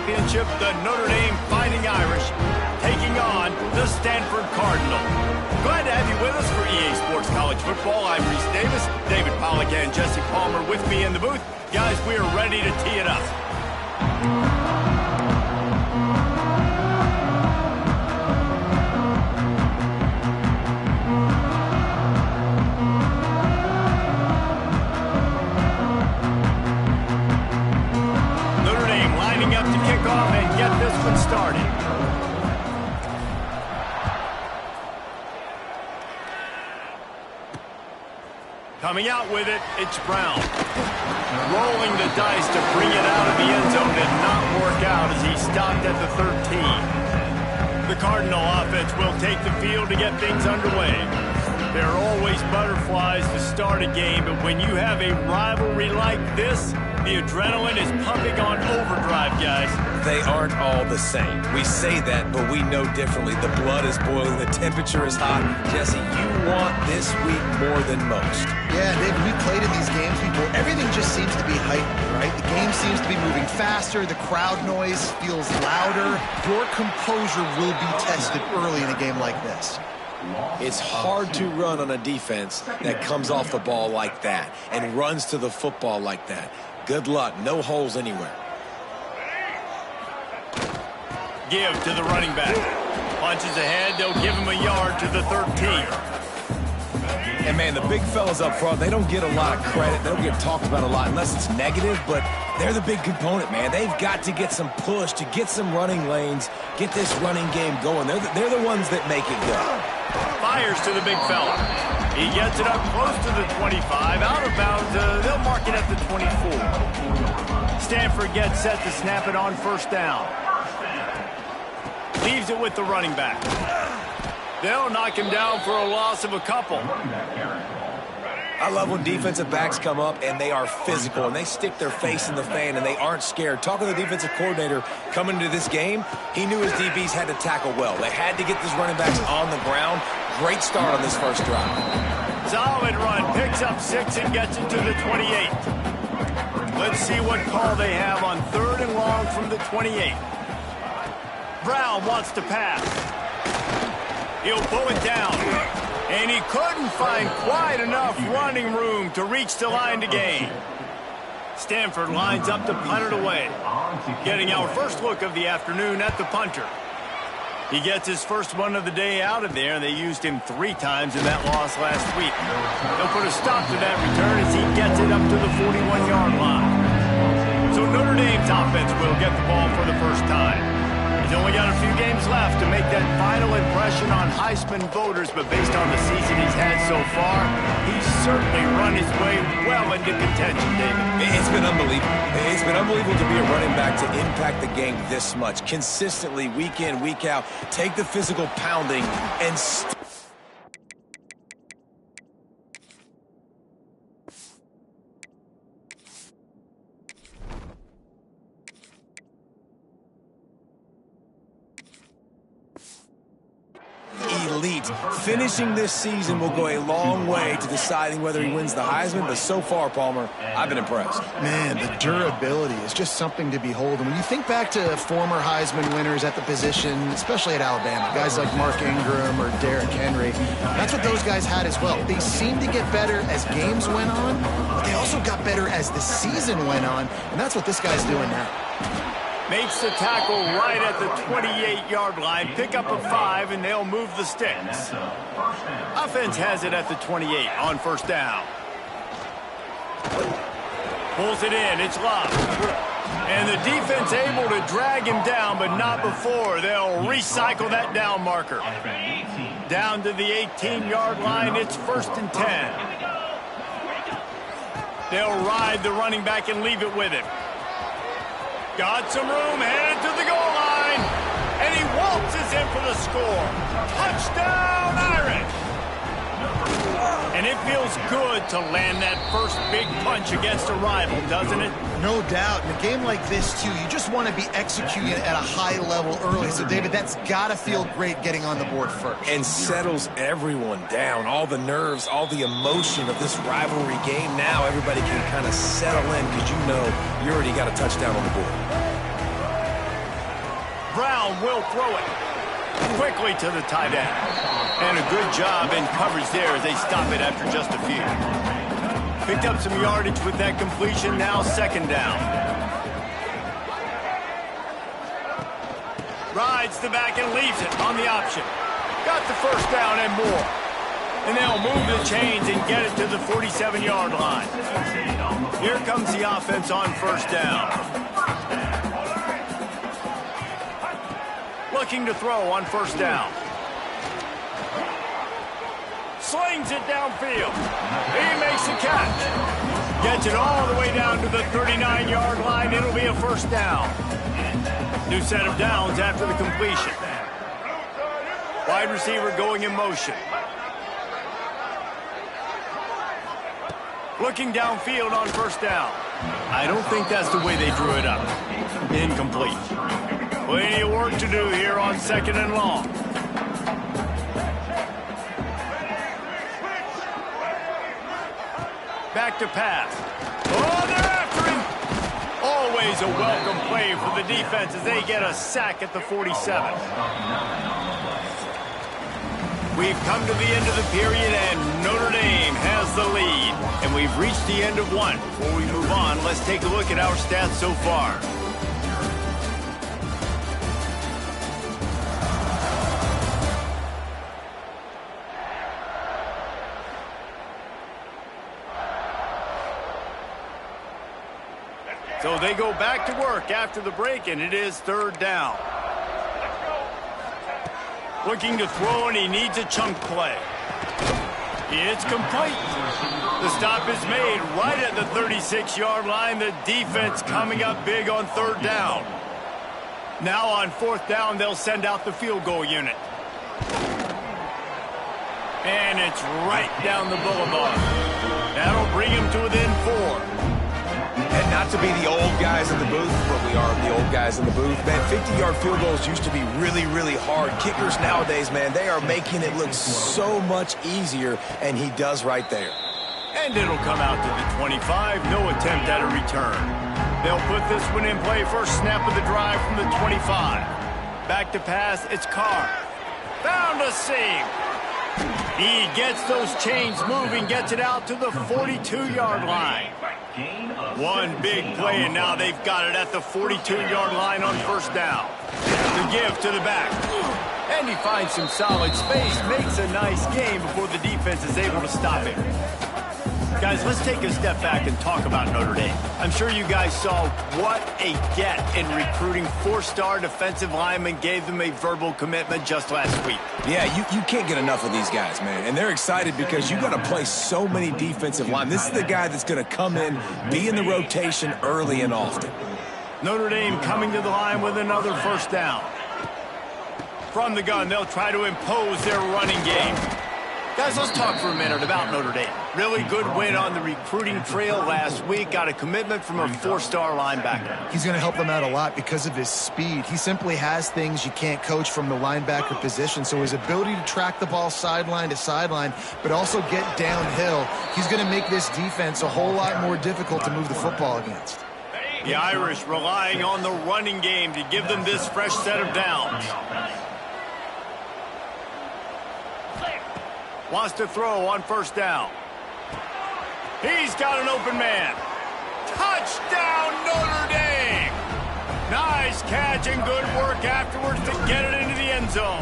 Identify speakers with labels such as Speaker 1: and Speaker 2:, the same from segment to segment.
Speaker 1: championship, the Notre Dame Fighting Irish taking on the Stanford Cardinal. Glad to have you with us for EA Sports College Football. I'm Reese Davis, David Pollack, and Jesse Palmer with me in the booth. Guys, we are ready to tee it up. Notre Dame lining up to kick off and get this one started. Coming out with it, it's Brown. Rolling the dice to bring it out of the end zone did not work out as he stopped at the 13. The Cardinal offense will take the field to get things underway. There are always butterflies to start a game, but when you have a rivalry like this, the adrenaline is pumping on overdrive, guys.
Speaker 2: They aren't all the same. We say that, but we know differently. The blood is boiling. The temperature is hot. Jesse, you want this week more than most.
Speaker 3: Yeah, David, we played in these games before. Everything just seems to be heightened, right? The game seems to be moving faster. The crowd noise feels louder. Your composure will be tested early in a game like this.
Speaker 2: It's hard to run on a defense that comes off the ball like that and runs to the football like that. Good luck. No holes anywhere.
Speaker 1: Give to the running back. Punches ahead. They'll give him a yard to the 13.
Speaker 2: And, man, the big fellas up front, they don't get a lot of credit. They don't get talked about a lot unless it's negative, but they're the big component, man. They've got to get some push, to get some running lanes, get this running game going. They're the ones that make it go.
Speaker 1: Fires to the big fella. He gets it up close to the 25. Out of bounds, they'll mark it at the 24. Stanford gets set to snap it on first down. Leaves it with the running back. They'll knock him down for a loss of a couple.
Speaker 2: I love when defensive backs come up and they are physical and they stick their face in the fan and they aren't scared. Talking to the defensive coordinator coming into this game, he knew his DBs had to tackle well. They had to get these running backs on the ground. Great start on this first drive.
Speaker 1: Solid run. Picks up 6 and gets it to the 28. Let's see what call they have on 3rd and long from the 28. Brown wants to pass. He'll pull it down. And he couldn't find quite enough running room to reach the line to gain. Stanford lines up to punt it away. Getting our first look of the afternoon at the punter. He gets his first one of the day out of there. They used him 3 times in that loss last week. They'll put a stop to that return as he gets it up to the 41-yard line. So Notre Dame's offense will get the ball for the first time. He's only got a few games left to make that final impression on Heisman voters, but based on the season he's had so far, he's certainly run his way well into contention, David.
Speaker 2: It's been unbelievable. It's been unbelievable to be a running back to impact the game this much. Consistently, week in, week out, take the physical pounding and elite. Finishing this season will go a long way to deciding whether he wins the Heisman, but so far, Palmer, I've been impressed.
Speaker 3: Man, the durability is just something to behold. And when you think back to former Heisman winners at the position, especially at Alabama, guys like Mark Ingram or Derrick Henry, that's what those guys had as well. They seemed to get better as games went on, but they also got better as the season went on, and that's what this guy's doing now.
Speaker 1: Makes the tackle right at the 28-yard line. Pick up a 5, and they'll move the sticks. Offense has it at the 28 on first down. Pulls it in. It's locked. And the defense able to drag him down, but not before. They'll recycle that down marker. Down to the 18-yard line. It's 1st and 10. They'll ride the running back and leave it with him. Got some room, headed to the goal line, and he waltzes in for the score. Touchdown, Irish! And it feels good to land that first big punch against a rival, doesn't it?
Speaker 3: No doubt. In a game like this, too, you just want to be executing at a high level early. So, David, that's got to feel great getting on the board first.
Speaker 2: And settles everyone down. All the nerves, all the emotion of this rivalry game. Now everybody can kind of settle in because you know you already got a touchdown on the board.
Speaker 1: Brown will throw it quickly to the tight end. And a good job in coverage there as they stop it after just a few. Picked up some yardage with that completion. Now second down. Rides the back and leaves it on the option. Got the first down and more. And they'll move the chains and get it to the 47-yard line. Here comes the offense on first down. Looking to throw on first down. Slings it downfield. He makes the catch. Gets it all the way down to the 39-yard line. It'll be a first down. New set of downs after the completion. Wide receiver going in motion. Looking downfield on first down. I don't think that's the way they drew it up. Incomplete. Plenty of work to do here on second and long. Back to pass. Oh, they're after him. Always a welcome play for the defense as they get a sack at the 47. We've come to the end of the period, and Notre Dame has the lead. And we've reached the end of one. Before we move on, let's take a look at our stats so far. So they go back to work after the break, and it is third down. Looking to throw, and he needs a chunk play. It's complete. The stop is made right at the 36-yard line. The defense coming up big on third down. Now on fourth down, they'll send out the field goal unit. And it's right down the boulevard. That'll bring him to within 4.
Speaker 2: And not to be the old guys in the booth, but we are the old guys in the booth. Man, 50-yard field goals used to be really, really hard. Kickers nowadays, man, they are making it look so much easier, and he does right there.
Speaker 1: And it'll come out to the 25. No attempt at a return. They'll put this one in play. First snap of the drive from the 25. Back to pass. It's Carr. Found a seam. He gets those chains moving, gets it out to the 42-yard line. One big play, and now they've got it at the 42-yard line on first down. The give to the back. And he finds some solid space, makes a nice game before the defense is able to stop him. Guys, let's take a step back and talk about Notre Dame. I'm sure you guys saw what a get in recruiting. 4-star defensive linemen, gave them a verbal commitment just last week.
Speaker 2: Yeah, you can't get enough of these guys, man. And they're excited because you got to play so many defensive line. This is the guy that's going to come in, be in the rotation early and often.
Speaker 1: Notre Dame coming to the line with another first down. From the gun, they'll try to impose their running game. Guys, let's talk for a minute about Notre Dame. Really good win on the recruiting trail last week. Got a commitment from a 4-star linebacker.
Speaker 3: He's going to help them out a lot because of his speed. He simply has things you can't coach from the linebacker position. So his ability to track the ball sideline to sideline, but also get downhill, he's going to make this defense a whole lot more difficult to move the football against.
Speaker 1: The Irish relying on the running game to give them this fresh set of downs. Wants to throw on first down. He's got an open man. Touchdown, Notre Dame! Nice catch and good work afterwards to get it into the end zone.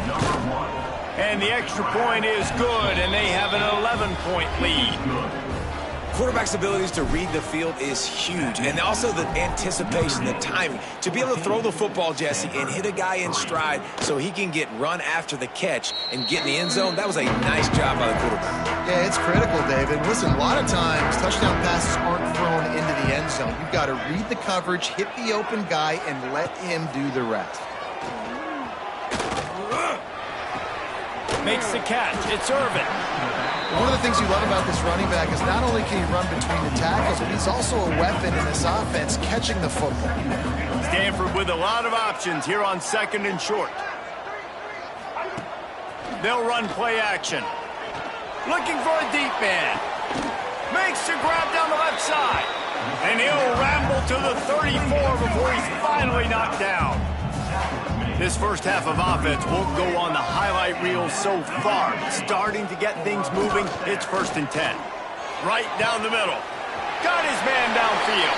Speaker 1: And the extra point is good, and they have an 11-point lead.
Speaker 2: Quarterback's abilities to read the field is huge, and also the anticipation, the timing. To be able to throw the football, Jesse, and hit a guy in stride so he can get run after the catch and get in the end zone, that was a nice job by the quarterback.
Speaker 3: Yeah, it's critical, David. Listen, a lot of times touchdown passes aren't thrown into the end zone. You've got to read the coverage, hit the open guy, and let him do the rest.
Speaker 1: Makes the catch. It's Irvin.
Speaker 3: One of the things you love about this running back is not only can he run between the tackles, but he's also a weapon in this offense catching the football.
Speaker 1: Stanford with a lot of options here on second and short. They'll run play action. Looking for a deep man. Makes the grab down the left side. And he'll ramble to the 34 before he's finally knocked down. This first half of offense won't go on the highlight reel so far. Starting to get things moving. It's 1st and 10. Right down the middle. Got his man downfield.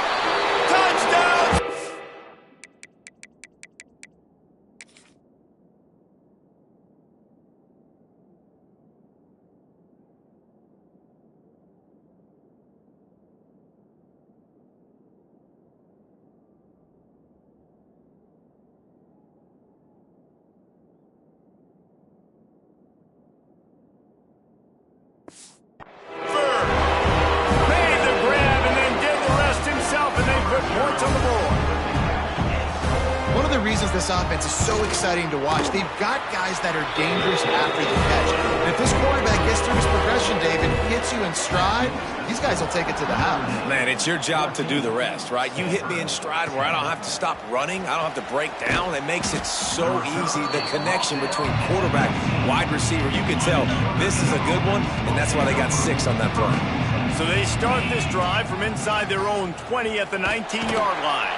Speaker 1: Touchdown! Points on the board.
Speaker 3: One of the reasons this offense is so exciting to watch, they've got guys that are dangerous after the catch. And if this quarterback gets through his progression, David, hits you in stride, these guys will take it to the house.
Speaker 2: Man, it's your job to do the rest, right? You hit me in stride where I don't have to stop running. I don't have to break down. It makes it so easy. The connection between quarterback, wide receiver, you can tell this is a good one, and that's why they got 6 on that play.
Speaker 1: So they start this drive from inside their own 20 at the 19-yard line.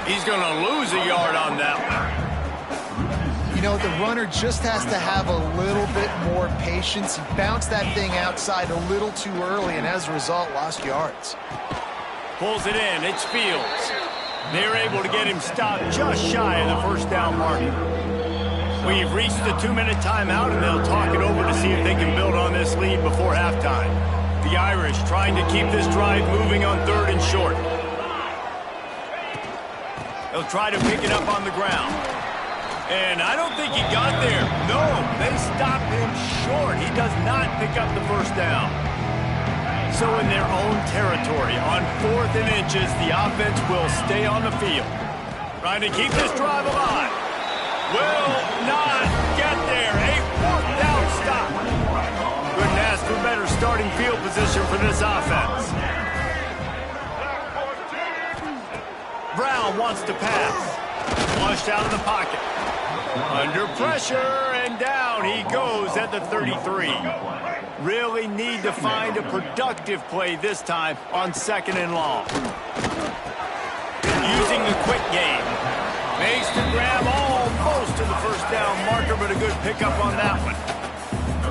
Speaker 1: He's going to lose a yard on that one.
Speaker 3: You know, the runner just has to have a little bit more patience. He bounced that thing outside a little too early, and as a result, lost yards.
Speaker 1: Pulls it in. It's Fields. They're able to get him stopped just shy of the 1st down marker. We've reached the 2-minute timeout, and they'll talk it over to see if they can build on this lead before halftime. The Irish trying to keep this drive moving on 3rd and short. They'll try to pick it up on the ground. And I don't think he got there. No, they stopped him short. He does not pick up the 1st down. So in their own territory, on 4th and inches, the offense will stay on the field. Trying to keep this drive alive. Will not get there. A 4th down stop. Couldn't ask for better starting field position for this offense. Brown wants to pass. Flushed out of the pocket. Under pressure, and down he goes at the 33. Really need to find a productive play this time on 2nd and long. Using the quick game. Makes the grab almost to the 1st down marker, but a good pickup on that one.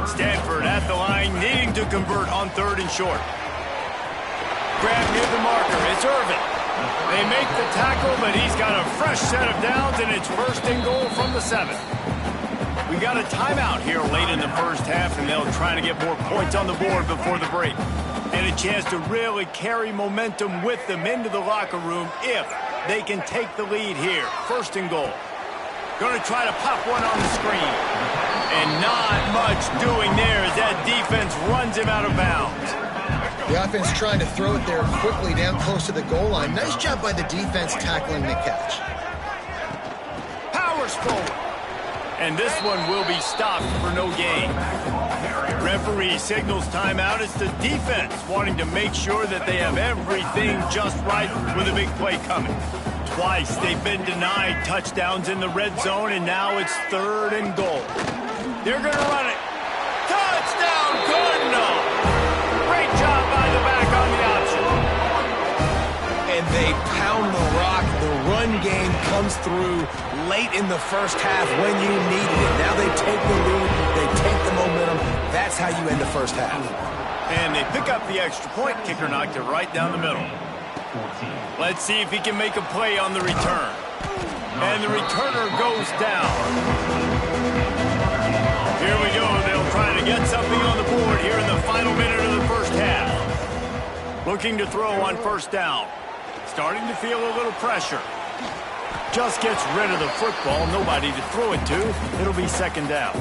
Speaker 1: Stanford at the line, needing to convert on 3rd and short. Grab near the marker. It's Irvin. They make the tackle, but he's got a fresh set of downs, and it's 1st and goal from the 7. We got a timeout here late in the first half, and they'll try to get more points on the board before the break. And a chance to really carry momentum with them into the locker room if they can take the lead here. 1st and goal. Going to try to pop one on the screen. And not much doing there as that defense runs him out of bounds.
Speaker 3: The offense trying to throw it there quickly down close to the goal line. Nice job by the defense tackling the catch.
Speaker 1: Powers forward. And this one will be stopped for no gain. Referee signals timeout. It's the defense wanting to make sure that they have everything just right with a big play coming. Twice they've been denied touchdowns in the red zone, and now it's 3rd and goal. They're going to run it. Touchdown, Cardinal! Great job by the back on the option.
Speaker 2: And they pound the rock. The run game comes through late in the first half when you needed it. Now they take the lead. They take the momentum. That's how you end the first half.
Speaker 1: And they pick up the extra point. Kicker knocked it right down the middle. Let's see if he can make a play on the return. And the returner goes down. Here we go. They'll try to get something on the board here in the final minute of the first half. Looking to throw on 1st down. Starting to feel a little pressure. Just gets rid of the football. Nobody to throw it to. It'll be 2nd down.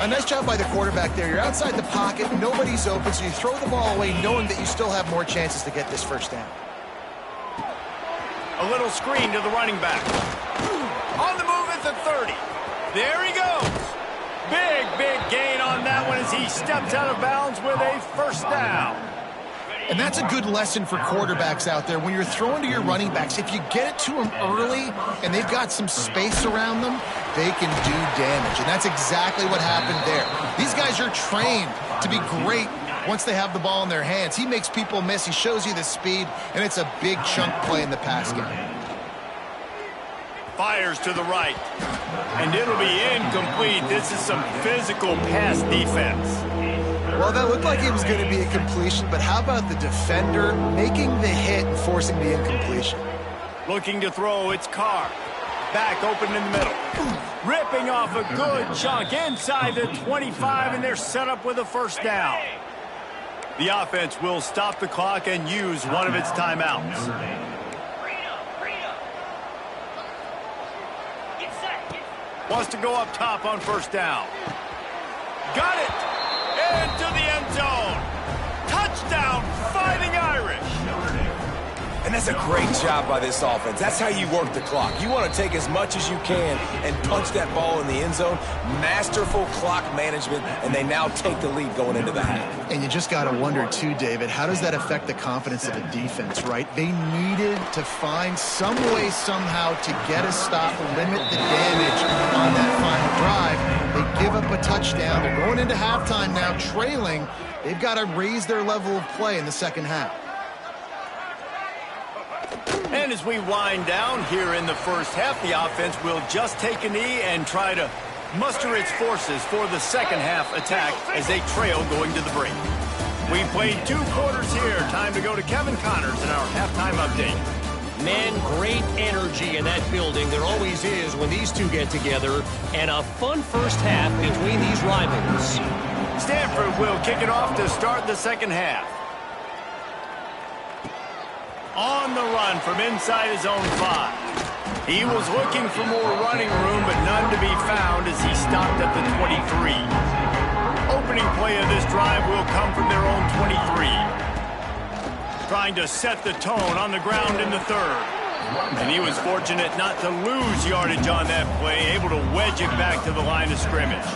Speaker 3: A nice job by the quarterback there. You're outside the pocket. Nobody's open, so you throw the ball away knowing that you still have more chances to get this 1st down.
Speaker 1: A little screen to the running back. On the move at the 30. There he goes. Big gain on that one as he steps out of bounds with a 1st down.
Speaker 3: And that's a good lesson for quarterbacks out there. When you're throwing to your running backs, if you get it to them early and they've got some space around them, they can do damage. And that's exactly what happened there. These guys are trained to be great once they have the ball in their hands. He makes people miss. He shows you the speed, and it's a big chunk play in the pass game.
Speaker 1: Fires to the right. And it'll be incomplete. This is some physical pass defense.
Speaker 3: Well, that looked like it was going to be a completion, but how about the defender making the hit and forcing the incompletion?
Speaker 1: Looking to throw, it's Carr. Back open in the middle. Ripping off a good chunk inside the 25, and they're set up with a first down. The offense will stop the clock and use one of its timeouts. Wants to go up top on first down. Got it! Into the end zone. Touchdown, Fighting Irish.
Speaker 2: And that's a great job by this offense. That's how you work the clock. You want to take as much as you can and punch that ball in the end zone. Masterful clock management, and they now take the lead going into the half.
Speaker 3: And you just got to wonder, too, David, how does that affect the confidence of the defense, right? They needed to find some way, somehow, to get a stop, limit the damage on that final drive. They give up a touchdown. They're going into halftime now, trailing. They've got to raise their level of play in the second half.
Speaker 1: And as we wind down here in the first half, the offense will just take a knee and try to muster its forces for the second half attack as they trail going to the break. We played 2 quarters here. Time to go to Kevin Connors in our halftime update.
Speaker 4: Man, great energy in that building. There always is when these two get together. And a fun first half between these rivals.
Speaker 1: Stanford will kick it off to start the second half. On the run from inside his own 5. He was looking for more running room, but none to be found as he stopped at the 23. Opening play of this drive will come from their own 23. Trying to set the tone on the ground in the third. And he was fortunate not to lose yardage on that play, able to wedge it back to the line of scrimmage.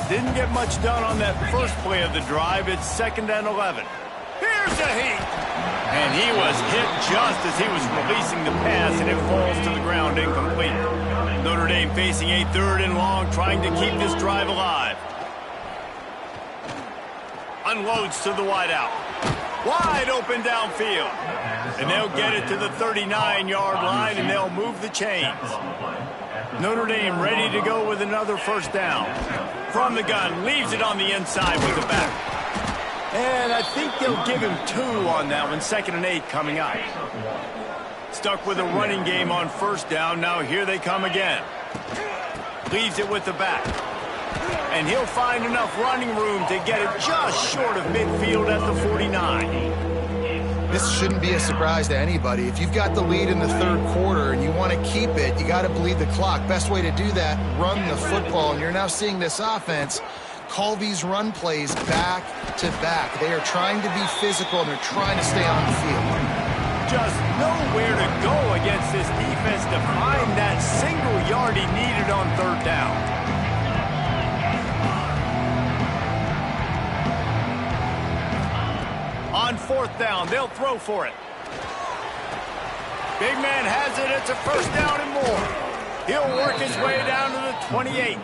Speaker 1: Didn't get much done on that first play of the drive. It's 2nd and 11. Here's a heat. And he was hit just as he was releasing the pass, and it falls to the ground incomplete. Notre Dame facing a 3rd and long, trying to keep this drive alive. Unloads to the wideout. Wide open downfield. And they'll get it to the 39-yard line, and they'll move the chains. Notre Dame ready to go with another first down. From the gun, leaves it on the inside with the back. And I think they'll give him 2 on that one. 2nd and 8 coming up. Stuck with a running game on first down. Now here they come again. Leaves it with the back. And he'll find enough running room to get it just short of midfield at the 49.
Speaker 3: This shouldn't be a surprise to anybody. If you've got the lead in the 3rd quarter and you want to keep it, you got to bleed the clock. Best way to do that, run the football. And you're now seeing this offense call these run plays back to back. They are trying to be physical, and they're trying to stay on the field.
Speaker 1: Just nowhere to go against this defense to find that single yard he needed on 3rd down. On 4th down, they'll throw for it. Big man has it. It's a first down and more. He'll work his way down to the 28.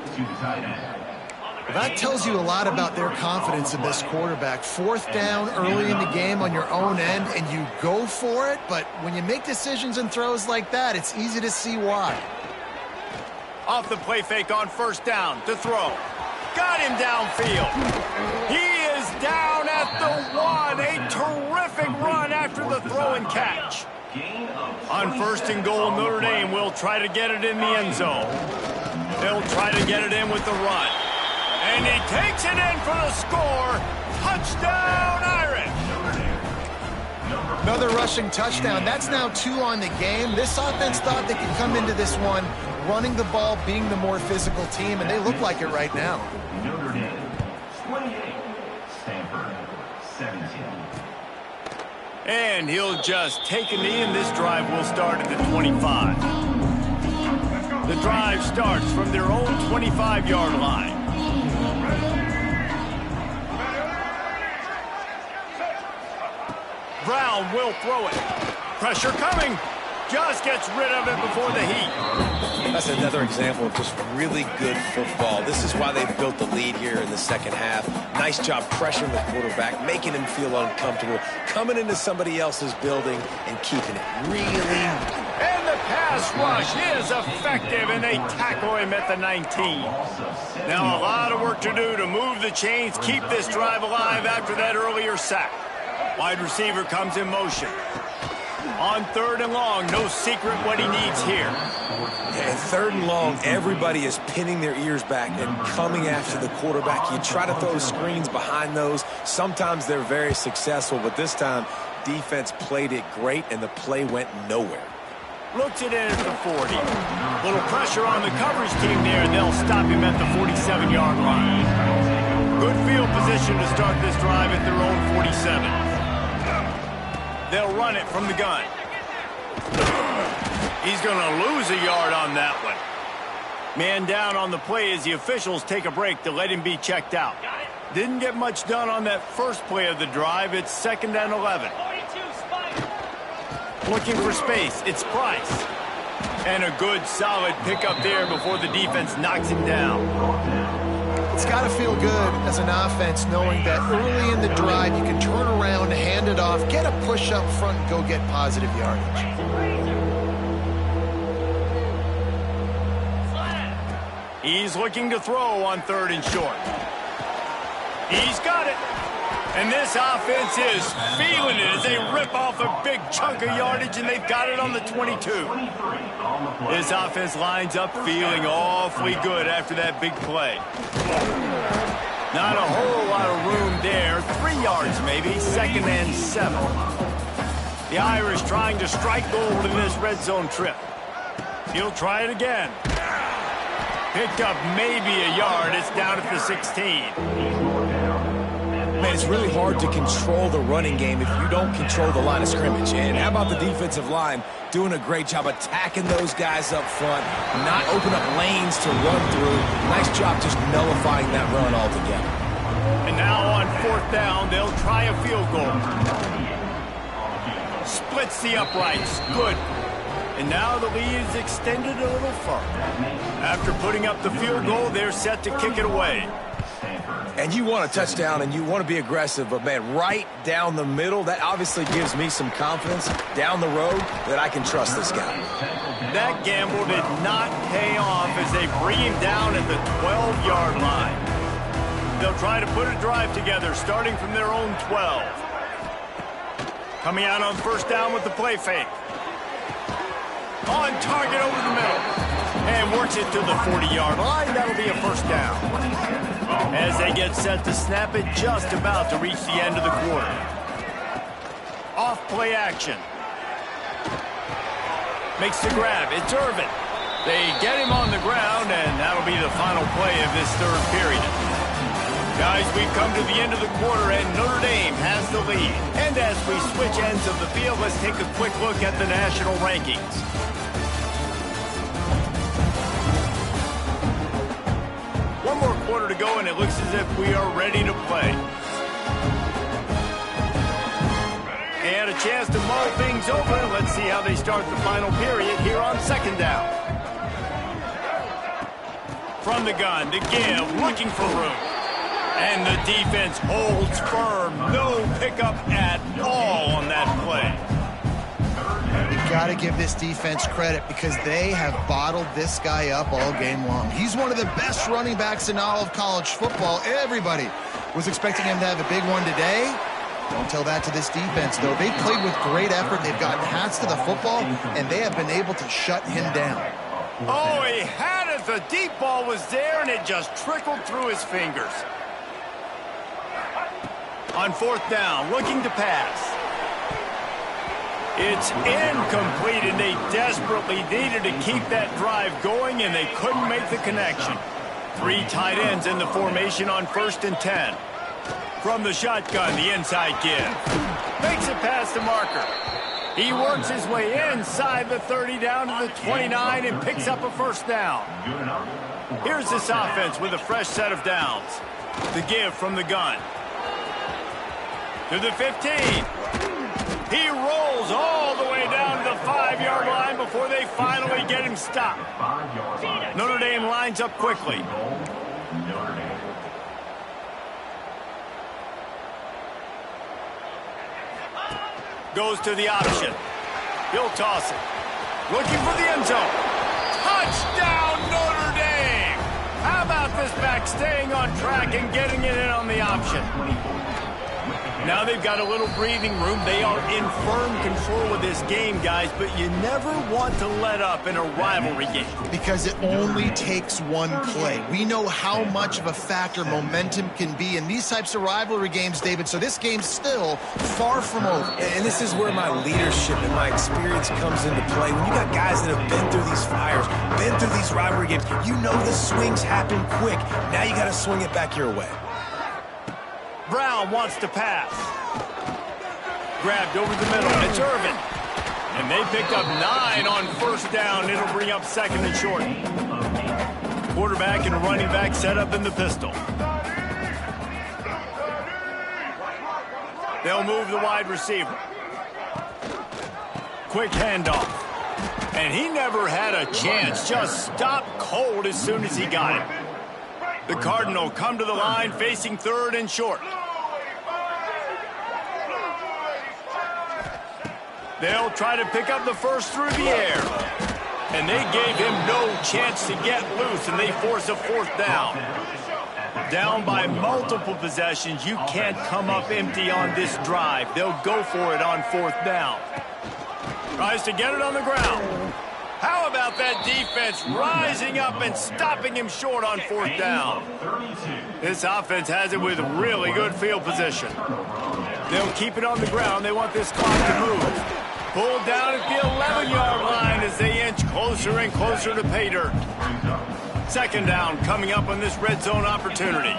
Speaker 3: That tells you a lot about their confidence in this quarterback. 4th down early in the game on your own end, and you go for it, but when you make decisions and throws like that, it's easy to see why.
Speaker 1: Off the play fake on first down to throw. Got him downfield. He is down at the 1. A terrific run after the throw and catch. On 1st and goal, Notre Dame will try to get it in the end zone. They'll try to get it in with the run. And he takes it in for the score. Touchdown, Irish.
Speaker 3: Another rushing touchdown. That's now 2 on the game. This offense thought they could come into this one running the ball, being the more physical team, and they look like it right now.
Speaker 5: Notre Dame, 28. Stanford, 17.
Speaker 1: And he'll just take a knee, and this drive will start at the 25. The drive starts from their own 25-yard line. Brown will throw it. Pressure coming. Just gets rid of it before the heat.
Speaker 2: That's another example of just really good football. This is why they've built the lead here in the second half. Nice job pressuring the quarterback, making him feel uncomfortable, coming into somebody else's building and keeping it really.
Speaker 1: And the pass rush is effective, and they tackle him at the 19. Now a lot of work to do to move the chains, keep this drive alive after that earlier sack. Wide receiver comes in motion. On 3rd and long, no secret what he needs here.
Speaker 2: And 3rd and long, everybody is pinning their ears back and coming after the quarterback. You try to throw screens behind those. Sometimes they're very successful, but this time, defense played it great, and the play went nowhere.
Speaker 1: Looks it in at the 40. Little pressure on the coverage team there, and they'll stop him at the 47-yard line. Good field position to start this drive at their own 47. They'll run it from the gun. He's going to lose a yard on that one. Man down on the play as the officials take a break to let him be checked out. Didn't get much done on that first play of the drive. It's 2nd and 11. Looking for space. It's Price. And a good, solid pickup there before the defense knocks him down.
Speaker 3: It's got to feel good as an offense knowing that early in the drive you can turn around, hand it off, get a push up front, and go get positive yardage.
Speaker 1: He's looking to throw on 3rd and short. He's got it. And this offense is feeling it as they rip off a big chunk of yardage, and they've got it on the 22. This offense lines up feeling awfully good after that big play. Not a whole lot of room there. 3 yards maybe, 2nd and 7. The Irish trying to strike gold in this red zone trip. He'll try it again. Picked up maybe a yard. It's down at the 16.
Speaker 2: Man, it's really hard to control the running game if you don't control the line of scrimmage. And how about the defensive line doing a great job attacking those guys up front, not open up lanes to run through. Nice job just nullifying that run altogether.
Speaker 1: And now on 4th down, they'll try a field goal. Splits the uprights. Good. And now the lead is extended a little further. After putting up the field goal, they're set to kick it away.
Speaker 2: And you want a touchdown and you want to be aggressive, but man, right down the middle, that obviously gives me some confidence down the road that I can trust this guy.
Speaker 1: That gamble did not pay off as they bring him down at the 12-yard line. They'll try to put a drive together starting from their own 12. Coming out on 1st down with the play fake. On target over the middle. And works it to the 40-yard line. That'll be a 1st down. As they get set to snap it, just about to reach the end of the quarter. Off play action. Makes the grab. It's Irvin. They get him on the ground, and that'll be the final play of this 3rd period. Guys, we've come to the end of the quarter, and Notre Dame has the lead. And as we switch ends of the field, let's take a quick look at the national rankings. One more quarter to go, and it looks as if we are ready to play. And a chance to mull things over. Let's see how they start the final period here on 2nd down. From the gun, to give, looking for room. And the defense holds firm. No pickup at all on that play.
Speaker 3: Got to give this defense credit because they have bottled this guy up all game long. He's one of the best running backs in all of college football. Everybody was expecting him to have a big one today. Don't tell that to this defense, though. They played with great effort. They've gotten hats to the football, and they have been able to shut him down.
Speaker 1: Oh, he had it. The deep ball was there, and it just trickled through his fingers. On 4th down, looking to pass. It's incomplete, and they desperately needed to keep that drive going, and they couldn't make the connection. 3 tight ends in the formation on 1st and 10. From the shotgun, the inside give. Makes it past the marker. He works his way inside the 30 down to the 29 and picks up a 1st down. Here's this offense with a fresh set of downs. The give from the gun. To the 15. He rolls all the way down to the 5-yard line before they finally get him stopped. Notre Dame lines up quickly. Goes to the option. He'll toss it. Looking for the end zone. Touchdown, Notre Dame! How about this back staying on track and getting it in on the option? Now they've got a little breathing room. They are in firm control of this game, guys, but you never want to let up in a rivalry game.
Speaker 3: Because it only takes one play. We know how much of a factor momentum can be in these types of rivalry games, David, so this game's still far from over.
Speaker 2: And this is where my leadership and my experience comes into play. When you got guys that have been through these fires, been through these rivalry games, you know the swings happen quick. Now you got to swing it back your way.
Speaker 1: Brown wants to pass. Grabbed over the middle. It's Irvin. And they picked up 9 on first down. It'll bring up second and short. Quarterback and running back set up in the pistol. They'll move the wide receiver. Quick handoff. And he never had a chance. Just stopped cold as soon as he got it. The Cardinal come to the line facing third and short. They'll try to pick up the first through the air. And they gave him no chance to get loose, and they force a fourth down. Down by multiple possessions, you can't come up empty on this drive. They'll go for it on fourth down. Tries to get it on the ground. How about that defense rising up and stopping him short on fourth down? This offense has it with really good field position. They'll keep it on the ground. They want this clock to move. Pulled down at the 11-yard line as they inch closer and closer to pay dirt. Second down coming up on this red zone opportunity.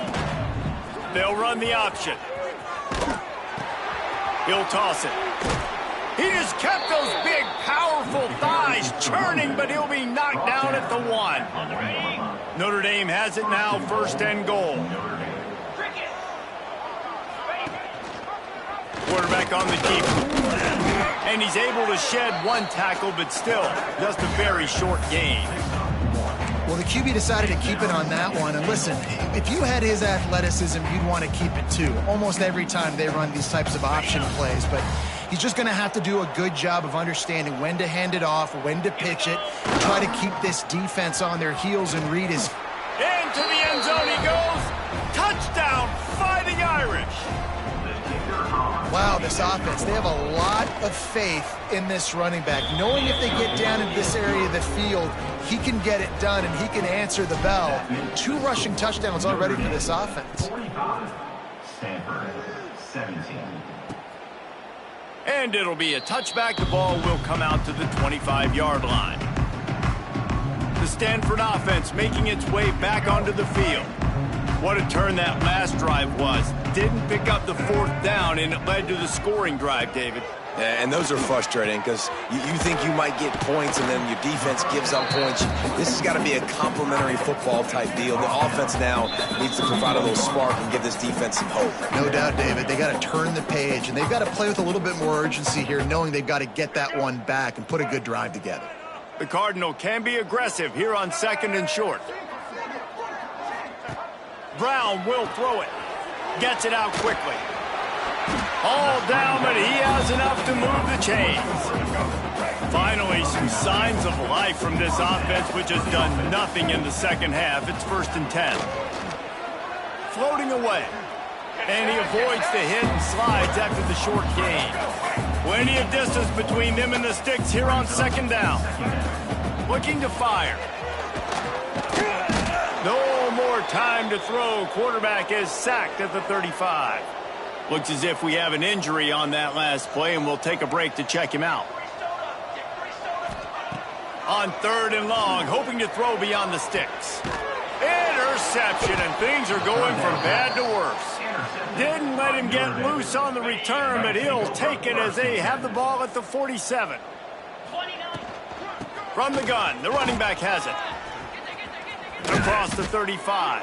Speaker 1: They'll run the option. He'll toss it. He just kept those big, powerful thighs churning, but he'll be knocked down at the 1. Notre Dame has it now, first and goal. Quarterback on the keeper. And he's able to shed one tackle, but still, just a very short gain.
Speaker 3: Well, the QB decided to keep it on that one. And listen, if you had his athleticism, you'd want to keep it too. Almost every time they run these types of option plays. But he's just going to have to do a good job of understanding when to hand it off, when to pitch it, try to keep this defense on their heels and read his...
Speaker 1: Into the end zone he goes. Touchdown, Fighting Irish.
Speaker 3: Wow, this offense, they have a lot of faith in this running back. Knowing if they get down into this area of the field, he can get it done and he can answer the bell. 2 rushing touchdowns already for this offense.
Speaker 5: 45, Stanford, 17.
Speaker 1: And it'll be a touchback. The ball will come out to the 25-yard line. The Stanford offense making its way back onto the field. What a turn that last drive was. Didn't pick up the fourth down, and it led to the scoring drive, David.
Speaker 2: Yeah, and those are frustrating because you think you might get points and then your defense gives up points. This has got to be a complementary football type deal. The offense now needs to provide a little spark and give this defense some hope.
Speaker 3: No doubt, David. They got to turn the page, and they've got to play with a little bit more urgency here, knowing they've got to get that one back and put a good drive together.
Speaker 1: The Cardinal can be aggressive here on second and short. Brown will throw it. Gets it out quickly. All down, but he has enough to move the chains. Finally, some signs of life from this offense, which has done nothing in the second half. It's first and 10. Floating away. And he avoids the hit and slides after the short gain. Plenty of distance between them and the sticks here on second down. Looking to fire. No more time to throw. Quarterback is sacked at the 35. Looks as if we have an injury on that last play, and we'll take a break to check him out. On third and long, hoping to throw beyond the sticks. Interception, and things are going from bad to worse. Didn't let him get loose on the return, but he'll take it as they have the ball at the 47. From the gun, the running back has it. Across the 35.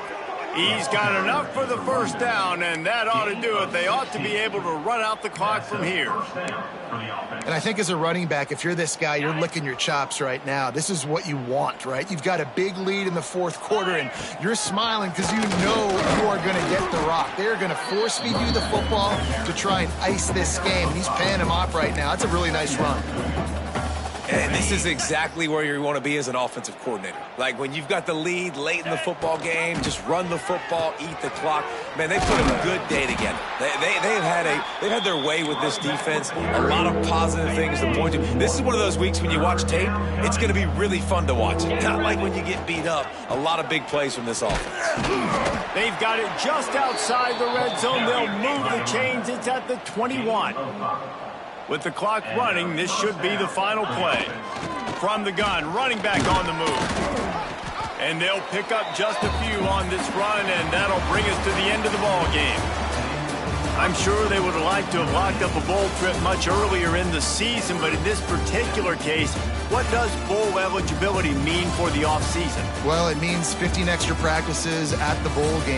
Speaker 1: He's got enough for the first down, and that ought to do it. They ought to be able to run out the clock from here.
Speaker 3: And I think as a running back, if you're this guy, you're licking your chops right now. This is what you want, right? You've got a big lead in the fourth quarter, and you're smiling because you know you are going to get the rock. They're going to force feed you the football to try and ice this game. He's paying him off right now. That's a really nice run.
Speaker 2: And this is exactly where you want to be as an offensive coordinator. Like when you've got the lead late in the football game, just run the football, eat the clock. Man, they put a good day together. They've had their way with this defense. A lot of positive things to point to. This is one of those weeks when you watch tape, it's going to be really fun to watch. Not like when you get beat up. A lot of big plays from this offense.
Speaker 1: They've got it just outside the red zone. They'll move the chains. It's at the 21. With the clock running, this should be the final play. From the gun, running back on the move. And they'll pick up just a few on this run, and that'll bring us to the end of the ball game. I'm sure they would like to have locked up a bowl trip much earlier in the season, but in this particular case, what does bowl eligibility mean for the offseason?
Speaker 3: Well, it means 15 extra practices at the bowl game.